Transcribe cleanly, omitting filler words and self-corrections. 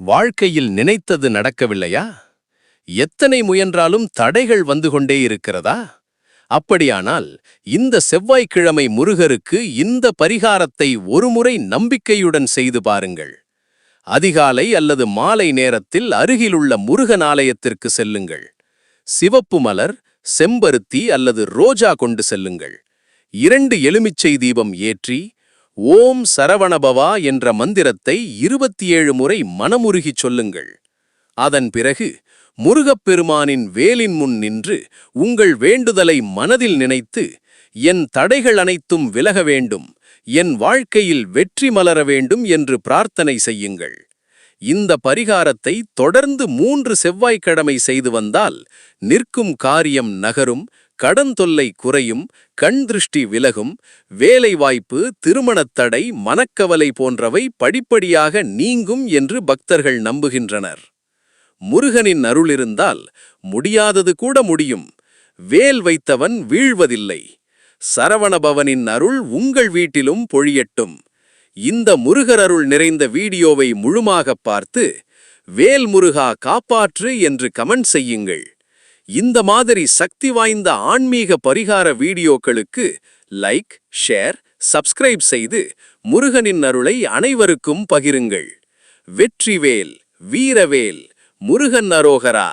வாழ்க்கையில் நினைத்தது நடக்கவில்லையா? எத்தனை முயன்றாலும் தடைகள் வந்து கொண்டே இருக்கிறதா? அப்படியானால் இந்த செவ்வாய்க்கிழமை முருகருக்கு இந்த பரிகாரத்தை ஒருமுறை நம்பிக்கையுடன் செய்து பாருங்கள். அதிகாலை அல்லது மாலை நேரத்தில் அருகிலுள்ள முருகன் ஆலயத்திற்கு செல்லுங்கள். சிவப்பு மலர், செம்பருத்தி அல்லது ரோஜா கொண்டு செல்லுங்கள். 2 எலுமிச்சை தீபம் ஏற்றி ஓம் சரவணபவா என்ற மந்திரத்தை 27 முறை மனமுருகிச் சொல்லுங்கள். அதன் பிறகு முருகப்பெருமானின் வேலின் முன் நின்று உங்கள் வேண்டுதலை மனதில் நினைத்து, என் தடைகள் அனைத்தும் விலக வேண்டும், என் வாழ்க்கையில் வெற்றி மலர வேண்டும் என்று பிரார்த்தனை செய்யுங்கள். இந்த பரிகாரத்தை தொடர்ந்து 3 செவ்வாய்க்கிழமை செய்து வந்தால் நிற்கும் காரியம் நகரும், கடன் தொல்லை குறையும், கண் திருஷ்டி விலகும், வேலைவாய்ப்பு, திருமணத் தடை, மனக்கவலை போன்றவை படிப்படியாக நீங்கும் என்று பக்தர்கள் நம்புகின்றனர். முருகனின் அருள் இருந்தால் முடியாதது கூட முடியும். வேல் வைத்தவன் வீழ்வதில்லை. சரவணபவனின் அருள் உங்கள் வீட்டிலும் பொழியட்டும். இந்த முருகர் அருள் நிறைந்த வீடியோவை முழுமாக பார்த்து வேல் முருகா காப்பாற்று என்று கமெண்ட் செய்யுங்கள். இந்த மாதிரி சக்தி வாய்ந்த ஆன்மீக பரிகார வீடியோக்களுக்கு லைக், ஷேர், சப்ஸ்கிரைப் செய்து முருகனின் அருளை அனைவருக்கும் பகிருங்கள். வெற்றிவேல், வீரவேல், முருகன் அரோகரா.